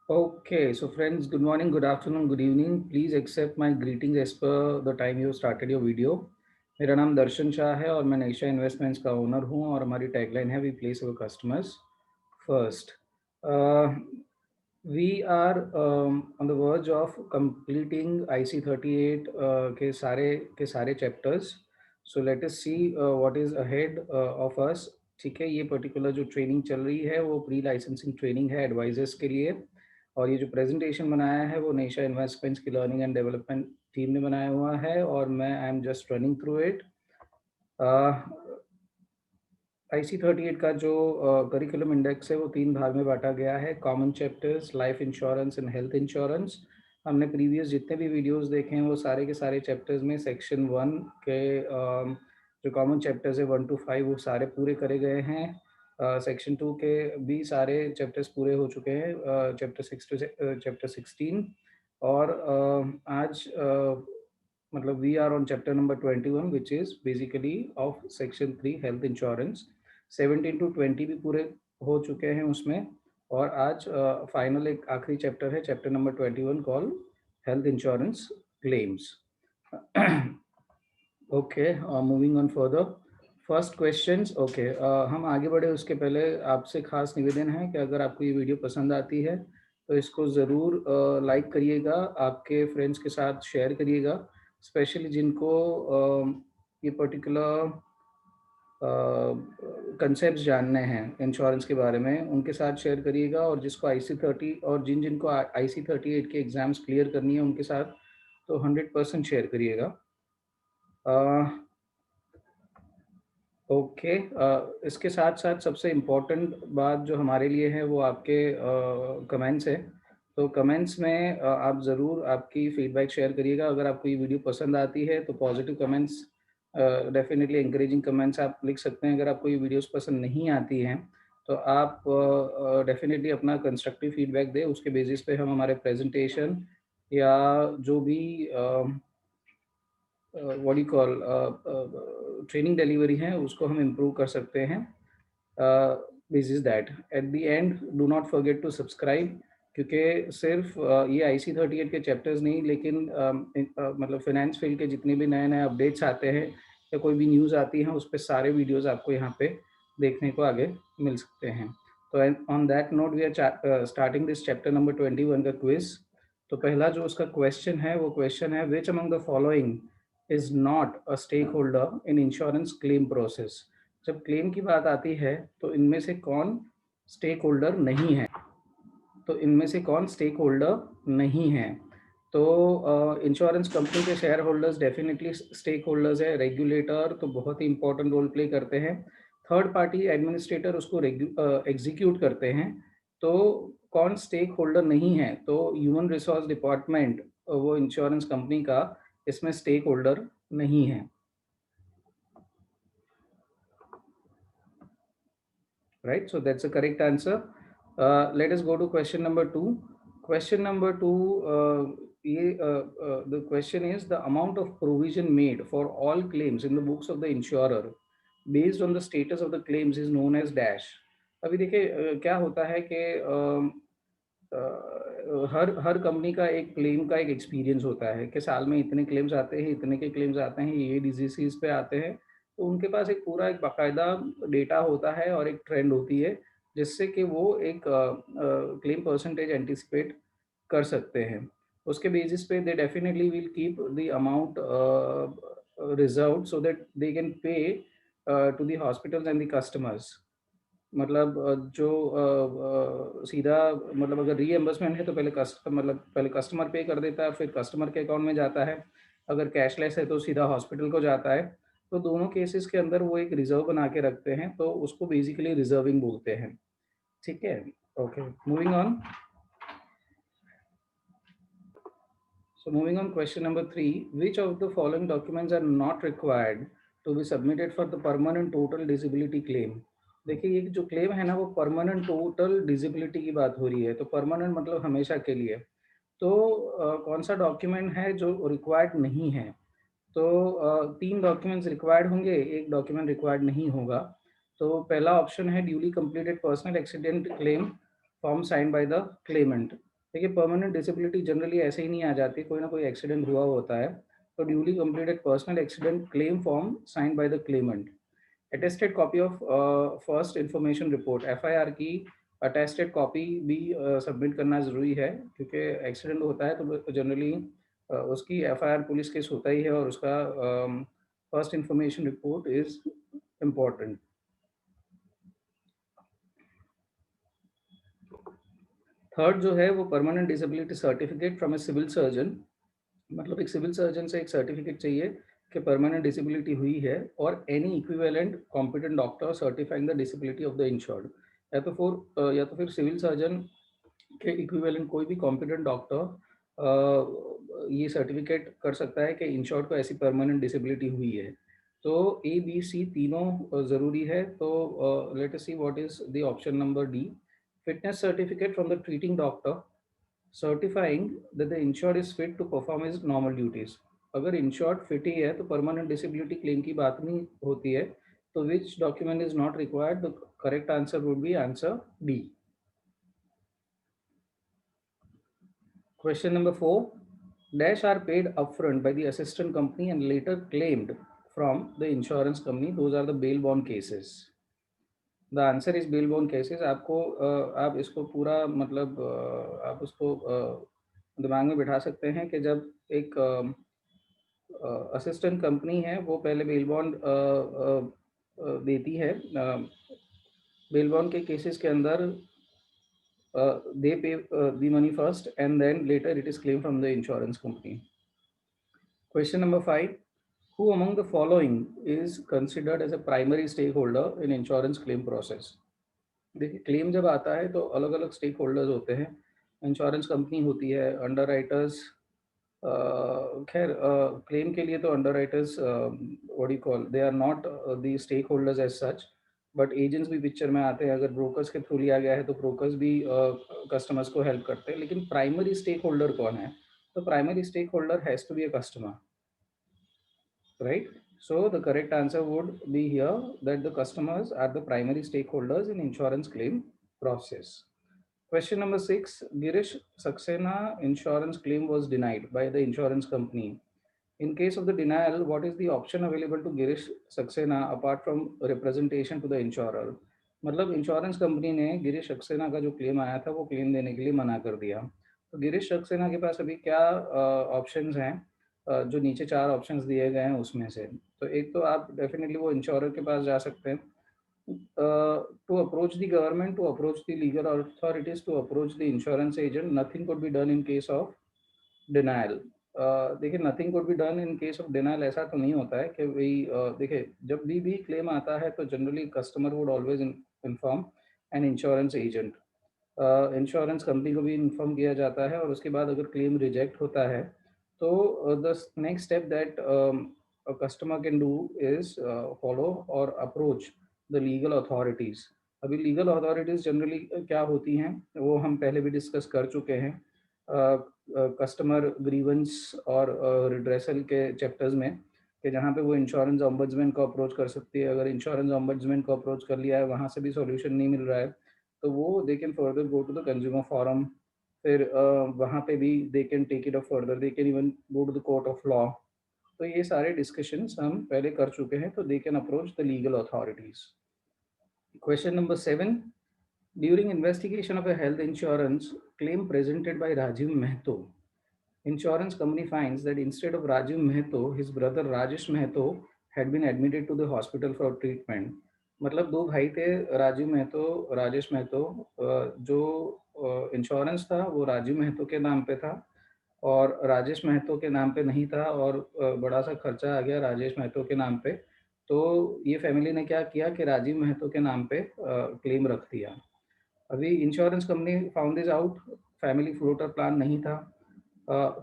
Okay, so friends, good morning, good afternoon, good evening. Please accept my greetings as per the time you started your video. मेरा नाम दर्शन शाह है और मैं नेशा investments का owner हूँ और हमारी टैगलाइन है we place our customers first. We are on the verge of completing IC38 के सारे chapters. So let us see what is ahead of us. ठीक है, ये पर्टिकुलर जो ट्रेनिंग चल रही है वो प्री लाइसेंसिंग ट्रेनिंग है एडवाइजर्स के लिए. और ये जो प्रेजेंटेशन बनाया है वो नेशा इन्वेस्टमेंट्स की लर्निंग एंड डेवलपमेंट टीम ने बनाया हुआ है और मैं I am just running through it. IC38 का जो करिकुलम इंडेक्स है वो 3 भाग में बांटा गया है. Common chapters, life insurance and health insurance. हमने प्रीवियस जितने भी वीडियोस देखे हैं वो सारे के सारे चैप्टर्स में सेक्शन 1 के जो कॉमन चैप्टर्स है 1 to 5 वो सारे पूरे करे गए हैं. सेक्शन 2 के भी सारे चैप्टर्स पूरे हो चुके हैं, चैप्टर 6 to चैप्टर 16. और आज मतलब we are on chapter number 21 which is basically of section 3 health insurance. 17 to 20 भी पूरे हो चुके हैं उसमें. और आज फाइनल एक आखिरी चैप्टर है, chapter number 21 call health insurance claims. Okay, moving on further. First questions. Okay, हम आगे बढ़े उसके पहले आपसे खास निवेदन है कि अगर आपको ये वीडियो पसंद आती है तो इसको ज़रूर लाइक करिएगा, आपके फ्रेंड्स के साथ शेयर करिएगा, स्पेशली जिनको ये पर्टिकुलर कंसेप्ट जानने हैं इंश्योरेंस के बारे में उनके साथ शेयर करिएगा. और जिसको IC30 और जिनको IC38 के एग्ज़ाम्स क्लियर करनी है उनके साथ तो 100% शेयर करिएगा. ओके, इसके साथ साथ सबसे इम्पोर्टेंट बात जो हमारे लिए है वो आपके कमेंट्स है. तो कमेंट्स में आप ज़रूर आपकी फीडबैक शेयर करिएगा. अगर आपको ये वीडियो पसंद आती है तो positive comments, definitely encouraging comments आप लिख सकते हैं. अगर आपको ये वीडियोस पसंद नहीं आती हैं तो आप डेफिनेटली अपना कंस्ट्रक्टिव फीडबैक दें. उसके बेसिस पे हम हमारे प्रेजेंटेशन या जो भी what you call training delivery है उसको हम इम्प्रूव कर सकते हैं. This is that at the end do not forget to subscribe, क्योंकि सिर्फ ये IC38 के चैप्टर्स नहीं लेकिन मतलब फाइनेंस फील्ड के जितने भी नए नए अपडेट्स आते हैं या कोई भी न्यूज़ आती है उस पर सारे वीडियोज़ आपको यहाँ पे देखने को आगे मिल सकते हैं. तो on that note we are starting this chapter number 21 का क्विज. तो पहला जो उसका क्वेश्चन है वो क्वेश्चन है which among the following is not a stakeholder in insurance claim process. जब क्लेम की बात आती है तो इनमें से कौन स्टेक होल्डर नहीं है. तो इनमें से कौन स्टेक होल्डर नहीं है. तो इंश्योरेंस कंपनी के shareholders definitely stakeholders है. रेगुलेटर तो बहुत ही इंपॉर्टेंट रोल प्ले करते हैं. थर्ड पार्टी एडमिनिस्ट्रेटर उसको एग्जीक्यूट करते हैं. तो कौन स्टेक होल्डर नहीं है, तो ह्यूमन रिसोर्स डिपार्टमेंट वो इंश्योरेंस कंपनी का इसमें स्टेक होल्डर नहीं है. Right, so that's the correct answer. Let us go to question number 2. Question number 2, the question is the amount of provision made for all claims in the books of the insurer based on the status of the claims is known as dash. अभी देखिए क्या होता है कि हर हर company का एक claim का एक एक्सपीरियंस होता है कि साल में इतने क्लेम्स आते हैं, इतने के क्लेम्स आते हैं, ये डिजीज़ पे आते हैं. तो उनके पास एक पूरा एक बाकायदा डेटा होता है और एक ट्रेंड होती है जिससे कि वो एक क्लेम परसेंटेज एंटिसिपेट कर सकते हैं. उसके बेसिस पे they definitely will keep the amount reserve so that they can pay to the hospitals and the customers. मतलब जो सीधा मतलब अगर रीएम्बर्समेंट है तो पहले कस्टमर पे कर देता है, फिर कस्टमर के अकाउंट में जाता है. अगर कैशलेस है तो सीधा हॉस्पिटल को जाता है. तो दोनों केसेस के अंदर वो एक रिजर्व बना के रखते हैं, तो उसको बेसिकली रिजर्विंग बोलते हैं. ठीक है. Okay, moving on. So moving on, question number 3, which of the following documents are not required to be submitted for the permanent total disability claim. देखिए ये जो क्लेम है ना वो परमानेंट टोटल डिसेबिलिटी की बात हो रही है. तो परमानेंट मतलब हमेशा के लिए. तो कौन सा डॉक्यूमेंट है जो रिक्वायर्ड नहीं है. तो 3 डॉक्यूमेंट्स रिक्वायर्ड होंगे, एक डॉक्यूमेंट रिक्वायर्ड नहीं होगा. तो पहला ऑप्शन है duly completed personal accident claim form sign by the claimant. देखिए परमानेंट डिसेबिलिटी जनरली ऐसे ही नहीं आ जाती, कोई ना कोई एक्सीडेंट हुआ होता है। तो duly completed personal accident claim form signed by the Clement, attested copy of first information report, FIR की अटेस्टेड कॉपी भी सबमिट करना ज़रूरी है, क्योंकि एक्सीडेंट होता है तो जनरली उसकी एफआईआर पुलिस केस होता ही है, और उसका first information report is important. Third जो है वो permanent disability certificate from a civil surgeon, मतलब एक सिविल सर्जन से एक सर्टिफिकेट चाहिए कि परमानेंट डिसेबिलिटी हुई है, और any equivalent competent doctor certifying the disability of the insured. या तो फिर सिविल सर्जन के इक्विवेलेंट कोई भी कॉम्पिटेंट डॉक्टर ये सर्टिफिकेट कर सकता है कि इंश्योर्ड को ऐसी परमानेंट डिसेबिलिटी हुई है। तो ए बी सी तीनों ज़रूरी है। तो let us see what is the option number D, fitness certificate from the treating doctor certifying that the insured is fit to perform his normal duties. अगर insured fit ही है तो permanent disability claim की बात नहीं होती है। तो which document is not required, the correct answer would be answer D. Question number 4. Dash are paid upfront by the assistant company and later claimed from the insurance company. Those are the bail bond cases. The answer is bail bond cases. आपको आप इसको पूरा मतलब आप उसको दिमाग में बिठा सकते हैं कि जब एक असिस्टेंट कंपनी है वो पहले बेल बॉन्ड देती है। बेल बॉन्ड के केसेस के अंदर they pay the money first and then later it is claimed from the insurance company. Question number 5. Who among the following is considered as a primary stakeholder in insurance claim process? देखिए claim जब आता है तो अलग अलग stake holders होते हैं। Insurance company होती है, अंडर राइटर्स, खैर क्लेम के लिए तो underwriters what you call, they are not the stakeholders as such, but agents भी पिक्चर में आते हैं। अगर ब्रोकर्स के थ्रू लिया गया है तो ब्रोकर्स भी कस्टमर्स को हेल्प करते हैं। लेकिन प्राइमरी स्टेक होल्डर कौन है? तो primary stakeholder has to be a customer, right? So the correct answer would be here that the customers are the primary stakeholders in insurance claim process. Question number 6. Girish Saxena insurance claim was denied by the insurance company. In case of the denial, what is the option available to Girish Saxena apart from representation to the insurer? मतलब insurance company ने गिरीश सक्सेना का जो claim आया था वो claim देने के लिए मना कर दिया। तो गिरीश सक्सेना के पास अभी क्या ऑप्शंस हैं? जो नीचे 4 ऑप्शंस दिए गए हैं उसमें से। तो एक तो आप डेफिनिटली वो इंश्योरर के पास जा सकते हैं, to approach the government, to approach the legal authorities, to approach the insurance agent. Nothing could be done in case of denial. देखिए nothing could be done in case of denial ऐसा तो नहीं होता है कि भाई देखिए जब भी क्लेम आता है तो generally customer would always inform an insurance agent. Insurance company को भी इन्फॉर्म किया जाता है, और उसके बाद अगर क्लेम रिजेक्ट होता है तो the next step that a customer can do is follow or approach the legal authorities. अभी लीगल अथॉरिटीज़ जनरली क्या होती हैं वो हम पहले भी डिस्कस कर चुके हैं कस्टमर ग्रीवेंस और रिड्रेसल के चैप्टर्स में, कि जहाँ पे वो इंश्योरेंस ऑम्बड्समैन को अप्रोच कर सकती है। अगर इंश्योरेंस ऑम्बड्समैन को अप्रोच कर लिया है, वहाँ से भी सॉल्यूशन नहीं मिल रहा है, तो वो they can further go to the consumer forum. फिर वहाँ पे भी they can take it up further, they can even go to the court of law. तो ये सारे डिस्कशंस हम पहले कर चुके हैं, तो they can approach the legal authorities. Question number 7. During investigation of a health insurance claim presented by Rajiv Mehto, insurance company finds that instead of Rajiv Mehto, his brother Rajesh Mehto had been admitted to the hospital for treatment. मतलब दो भाई थे, राजीव महतो, राजेश महतो। जो insurance था वो राजीव महतो के नाम पे था और राजेश महतो के नाम पे नहीं था, और बड़ा सा खर्चा आ गया राजेश महतो के नाम पे। तो ये फैमिली ने क्या किया कि राजीव महतो के नाम पे क्लेम रख दिया। अभी insurance company found this out, family floater plan नहीं था।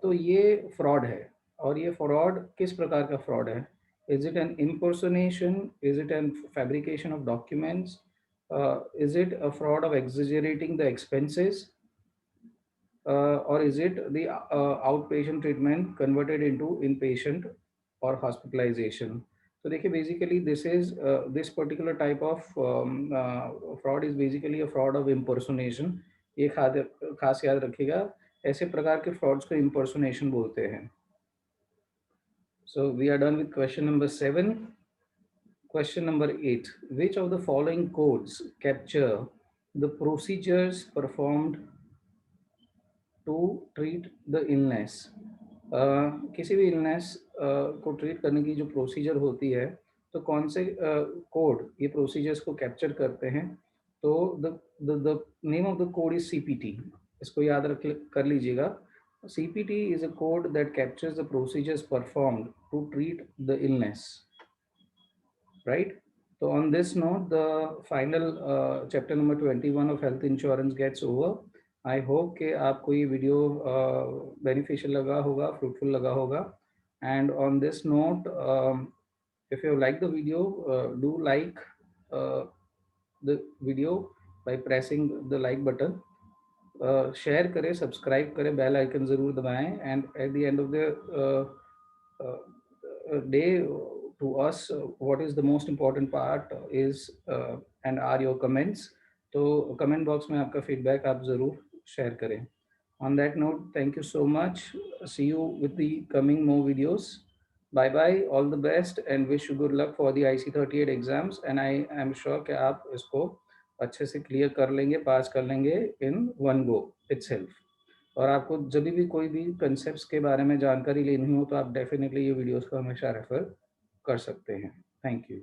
तो ये फ्रॉड है। और ये फ्रॉड किस प्रकार का फ्रॉड है? Is it an impersonation, is it an fabrication of documents, is it a fraud of exaggerating the expenses, or is it the outpatient treatment converted into inpatient or hospitalization? So देखिए basically this is this particular type of fraud is basically a fraud of impersonation. ये खास याद रखिएगा ऐसे प्रकार के frauds को impersonation बोलते हैं। So we are done with question number 7। Question number 8. Which of the following codes capture the procedures performed to treat the illness? किसी भी illness को treat करने की जो procedure होती है, तो कौन से code ये procedures को capture करते हैं? तो the name of the code is CPT. इसको याद रख कर लीजिएगा। CPT is a code that captures the procedures performed to treat the illness. Right? So on this note, the final chapter number 21 of health insurance gets over. I hope कि आपको ये video beneficial लगा होगा, fruitful लगा होगा. And on this note, if you like the video, do like the video by pressing the like button. Share करें, subscribe करें, bell icon ज़रूर दबाएं. And at the end of the day, to us, what is the most important part is and are your comments. तो comment box में आपका feedback आप ज़रूर share करें. On that note, thank you so much. See you with the coming more videos. Bye bye, all the best, and wish you good luck for the IC38 exams. And I am sure कि आप इसको अच्छे से clear कर लेंगे, pass कर लेंगे in one go itself. और आपको जब भी कोई भी concepts के बारे में जानकारी लेनी हो तो आप definitely ये videos को हमेशा refer कर सकते हैं। Thank you.